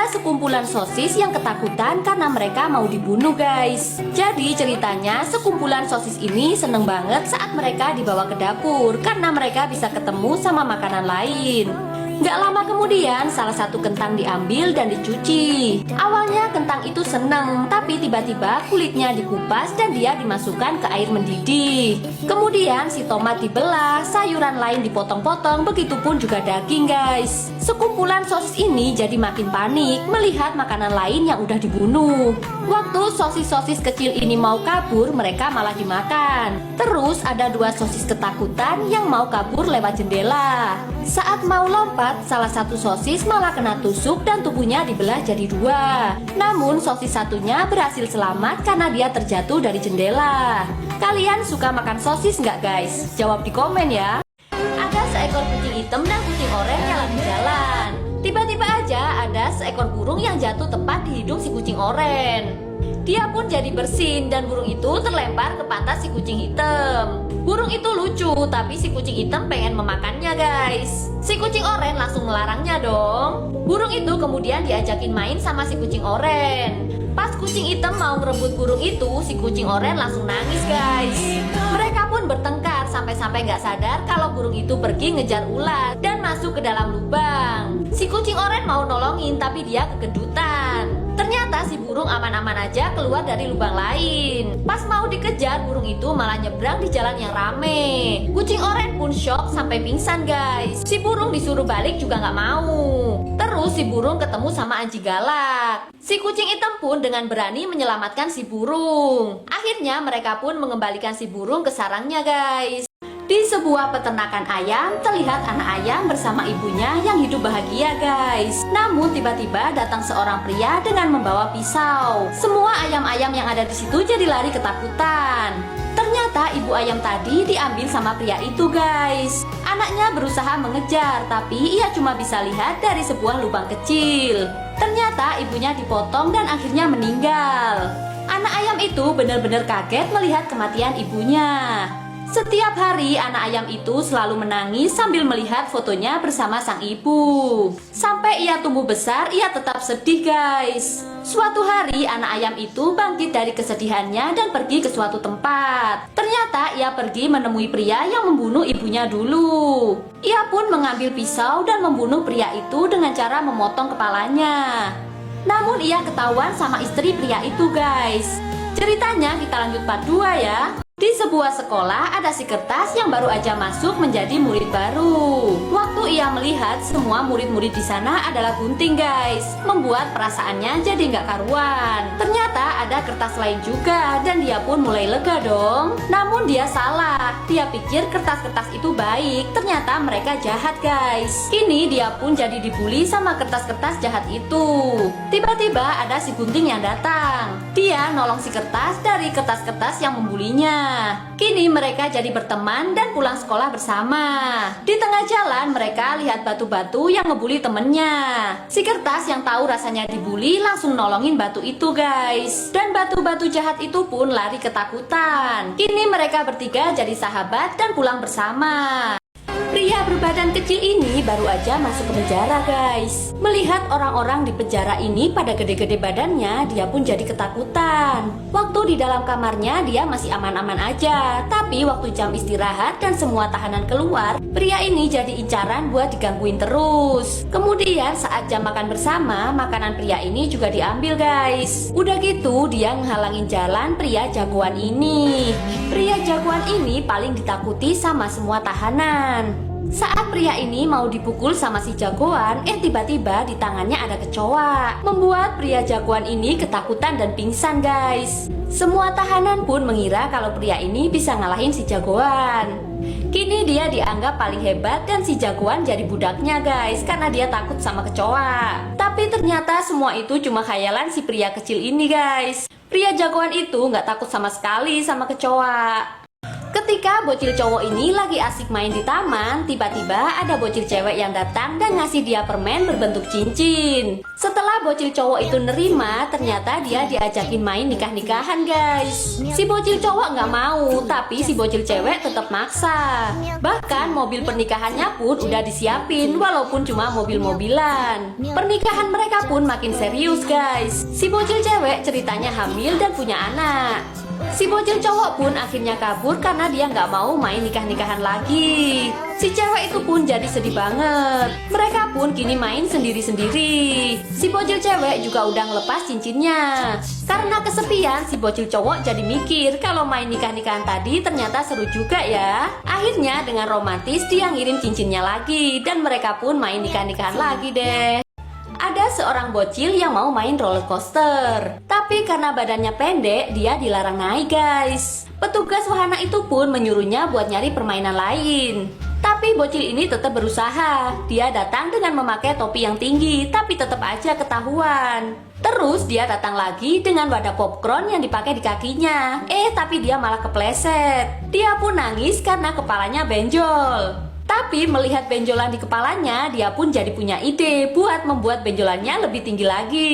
Ada sekumpulan sosis yang ketakutan karena mereka mau dibunuh guys. Jadi ceritanya sekumpulan sosis ini seneng banget saat mereka dibawa ke dapur karena mereka bisa ketemu sama makanan lain. Gak lama kemudian salah satu kentang diambil dan dicuci. Awalnya kentang itu seneng, tapi tiba-tiba kulitnya dikupas dan dia dimasukkan ke air mendidih. Kemudian si tomat dibelah, sayuran lain dipotong-potong, begitupun juga daging guys. Sekumpulan sosis ini jadi makin panik melihat makanan lain yang udah dibunuh. Waktu sosis-sosis kecil ini mau kabur, mereka malah dimakan. Terus ada dua sosis ketakutan yang mau kabur lewat jendela. Saat mau lompat, salah satu sosis malah kena tusuk dan tubuhnya dibelah jadi dua. Namun sosis satunya berhasil selamat karena dia terjatuh dari jendela. Kalian suka makan sosis nggak guys? Jawab di komen ya. Ada seekor kucing hitam dan kucing oranye yang lagi jalan. Tiba-tiba aja ada seekor burung yang jatuh tepat di hidung si kucing oranye. Dia pun jadi bersin dan burung itu terlempar ke pantat si kucing hitam. Burung itu lucu, tapi si kucing hitam pengen memakannya guys. Si kucing oranye langsung melarangnya dong. Burung itu kemudian diajakin main sama si kucing oranye. Pas kucing hitam mau merebut burung itu, si kucing oranye langsung nangis guys. Mereka pun bertengkar sampai-sampai nggak sadar kalau burung itu pergi ngejar ular dan masuk ke dalam lubang. Si kucing oranye mau nolongin tapi dia kegedutan. Ternyata si burung aman-aman aja keluar dari lubang lain. Pas mau dikejar, burung itu malah nyebrang di jalan yang rame. Kucing oranye pun shock sampai pingsan guys. Si burung disuruh balik juga nggak mau. Terus si burung ketemu sama anjing galak. Si kucing hitam pun dengan berani menyelamatkan si burung. Akhirnya mereka pun mengembalikan si burung ke sarangnya guys. Di sebuah peternakan ayam, terlihat anak ayam bersama ibunya yang hidup bahagia guys. Namun tiba-tiba datang seorang pria dengan membawa pisau. Semua ayam-ayam yang ada di situ jadi lari ketakutan. Ternyata ibu ayam tadi diambil sama pria itu guys. Anaknya berusaha mengejar, tapi ia cuma bisa lihat dari sebuah lubang kecil. Ternyata ibunya dipotong dan akhirnya meninggal. Anak ayam itu benar-benar kaget melihat kematian ibunya. Setiap hari anak ayam itu selalu menangis sambil melihat fotonya bersama sang ibu. Sampai ia tumbuh besar, ia tetap sedih guys. Suatu hari anak ayam itu bangkit dari kesedihannya dan pergi ke suatu tempat. Ternyata ia pergi menemui pria yang membunuh ibunya dulu. Ia pun mengambil pisau dan membunuh pria itu dengan cara memotong kepalanya. Namun ia ketahuan sama istri pria itu guys. Ceritanya kita lanjut part 2 ya. Di sebuah sekolah ada si kertas yang baru aja masuk menjadi murid baru. Waktu ia melihat semua murid-murid di sana adalah gunting guys, membuat perasaannya jadi nggak karuan. Ternyata ada kertas lain juga dan dia pun mulai lega dong. Namun dia salah, dia pikir kertas-kertas itu baik, ternyata mereka jahat guys. Kini dia pun jadi dibully sama kertas-kertas jahat itu. Tiba-tiba ada si gunting yang datang. Dia nolong si kertas dari kertas-kertas yang membulinya. Kini mereka jadi berteman dan pulang sekolah bersama. Di tengah jalan mereka lihat batu-batu yang ngebully temennya. Si kertas yang tahu rasanya dibully langsung nolongin batu itu guys. Dan batu-batu jahat itu pun lari ketakutan. Kini mereka bertiga jadi sahabat dan pulang bersama. Pria berbadan kecil ini baru aja masuk ke penjara guys. Melihat orang-orang di penjara ini pada gede-gede badannya, dia pun jadi ketakutan. Waktu di dalam kamarnya dia masih aman-aman aja. Tapi waktu jam istirahat dan semua tahanan keluar, pria ini jadi incaran buat digangguin terus. Kemudian saat jam makan bersama, makanan pria ini juga diambil guys. Udah gitu dia ngehalangin jalan pria jagoan ini. Pria jagoan ini paling ditakuti sama semua tahanan. Saat pria ini mau dipukul sama si jagoan, tiba-tiba di tangannya ada kecoa, membuat pria jagoan ini ketakutan dan pingsan guys. Semua tahanan pun mengira kalau pria ini bisa ngalahin si jagoan. Kini dia dianggap paling hebat dan si jagoan jadi budaknya guys, karena dia takut sama kecoa. Tapi ternyata semua itu cuma khayalan si pria kecil ini guys. Pria jagoan itu nggak takut sama sekali sama kecoa. Ketika bocil cowok ini lagi asik main di taman, tiba-tiba ada bocil cewek yang datang dan ngasih dia permen berbentuk cincin. Setelah bocil cowok itu nerima, ternyata dia diajakin main nikah-nikahan guys. Si bocil cowok nggak mau, tapi si bocil cewek tetap maksa. Bahkan mobil pernikahannya pun udah disiapin, walaupun cuma mobil-mobilan. Pernikahan mereka pun makin serius guys. Si bocil cewek ceritanya hamil dan punya anak. Si bocil cowok pun akhirnya kabur karena dia nggak mau main nikah-nikahan lagi. Si cewek itu pun jadi sedih banget. Mereka pun kini main sendiri-sendiri. Si bocil cewek juga udah ngelepas cincinnya. Karena kesepian, si bocil cowok jadi mikir kalau main nikah-nikahan tadi ternyata seru juga ya. Akhirnya dengan romantis dia ngirim cincinnya lagi dan mereka pun main nikah-nikahan lagi deh. Ada seorang bocil yang mau main roller coaster, tapi karena badannya pendek, dia dilarang naik guys. Petugas wahana itu pun menyuruhnya buat nyari permainan lain. Tapi bocil ini tetap berusaha. Dia datang dengan memakai topi yang tinggi, tapi tetap aja ketahuan. Terus dia datang lagi dengan wadah popcorn yang dipakai di kakinya. Tapi dia malah kepleset. Dia pun nangis karena kepalanya benjol. Tapi melihat benjolan di kepalanya, dia pun jadi punya ide buat membuat benjolannya lebih tinggi lagi.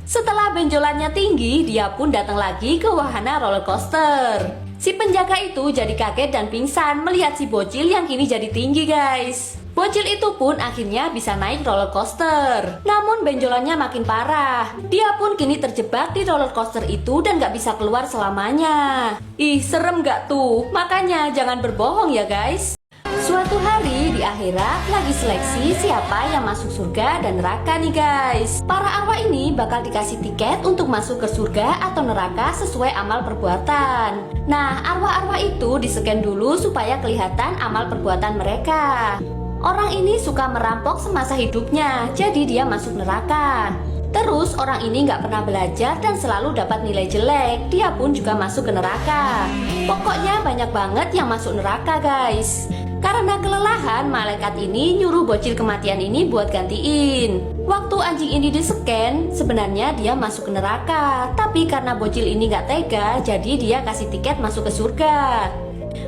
Setelah benjolannya tinggi, dia pun datang lagi ke wahana roller coaster. Si penjaga itu jadi kaget dan pingsan melihat si bocil yang kini jadi tinggi guys. Bocil itu pun akhirnya bisa naik roller coaster. Namun benjolannya makin parah. Dia pun kini terjebak di roller coaster itu dan gak bisa keluar selamanya. Ih, serem gak tuh? Makanya jangan berbohong ya guys. Suatu hari di akhirat lagi seleksi siapa yang masuk surga dan neraka nih guys. Para arwah ini bakal dikasih tiket untuk masuk ke surga atau neraka sesuai amal perbuatan. Nah, arwah-arwah itu di-scan dulu supaya kelihatan amal perbuatan mereka. Orang ini suka merampok semasa hidupnya, jadi dia masuk neraka. Terus orang ini nggak pernah belajar dan selalu dapat nilai jelek, dia pun juga masuk ke neraka. Pokoknya banyak banget yang masuk neraka guys. Karena kelelahan, malaikat ini nyuruh bocil kematian ini buat gantiin. Waktu anjing ini di-scan, sebenarnya dia masuk ke neraka. Tapi karena bocil ini nggak tega, jadi dia kasih tiket masuk ke surga.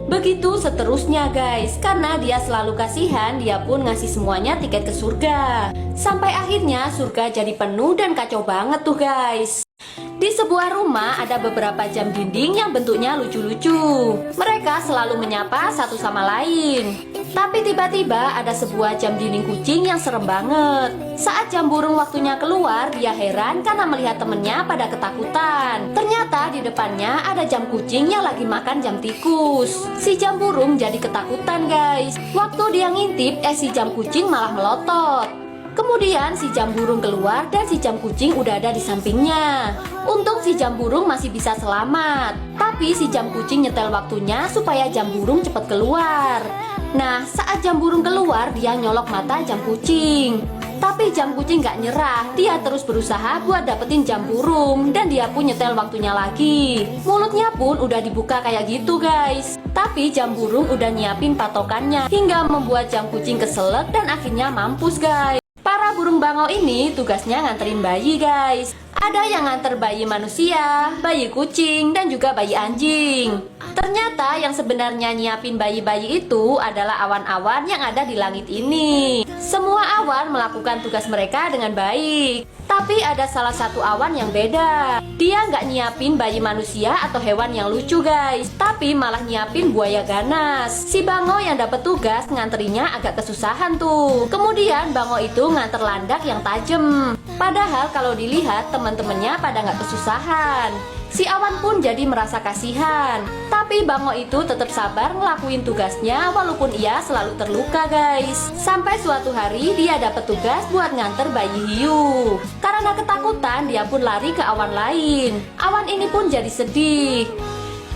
Begitu seterusnya guys. Karena dia selalu kasihan, dia pun ngasih semuanya tiket ke surga. Sampai akhirnya surga jadi penuh dan kacau banget tuh guys. Di sebuah rumah ada beberapa jam dinding yang bentuknya lucu-lucu. Mereka selalu menyapa satu sama lain. Tapi tiba-tiba ada sebuah jam dinding kucing yang serem banget. Saat jam burung waktunya keluar, dia heran karena melihat temennya pada ketakutan. Ternyata di depannya ada jam kucing yang lagi makan jam tikus. Si jam burung jadi ketakutan guys. Waktu dia ngintip, si jam kucing malah melotot. Kemudian si jam burung keluar dan si jam kucing udah ada di sampingnya. Untung si jam burung masih bisa selamat. Tapi si jam kucing nyetel waktunya supaya jam burung cepat keluar. Nah, saat jam burung keluar, dia nyolok mata jam kucing. Tapi jam kucing gak nyerah. Dia terus berusaha buat dapetin jam burung. Dan dia pun nyetel waktunya lagi. Mulutnya pun udah dibuka kayak gitu guys. Tapi jam burung udah nyiapin patokannya, hingga membuat jam kucing keselak dan akhirnya mampus guys. Para burung bangau ini tugasnya nganterin bayi guys. Ada yang nganter bayi manusia, bayi kucing, dan juga bayi anjing. Ternyata yang sebenarnya nyiapin bayi-bayi itu adalah awan-awan yang ada di langit ini. Semua awan melakukan tugas mereka dengan baik. Tapi ada salah satu awan yang beda. Dia nggak nyiapin bayi manusia atau hewan yang lucu guys, tapi malah nyiapin buaya ganas. Si Bango yang dapat tugas nganterinnya agak kesusahan tuh. Kemudian Bango itu nganter landak yang tajam. Padahal kalau dilihat teman-temannya pada nggak kesusahan. Si Awan pun jadi merasa kasihan. Tapi Bango itu tetap sabar ngelakuin tugasnya walaupun ia selalu terluka guys. Sampai suatu hari dia dapat tugas buat nganter bayi hiu. Karena ketakutan dia pun lari ke awan lain. Awan ini pun jadi sedih.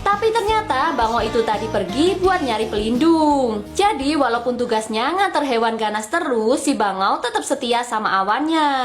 Tapi ternyata Bango itu tadi pergi buat nyari pelindung. Jadi walaupun tugasnya nganter hewan ganas terus, si Bango tetap setia sama awannya.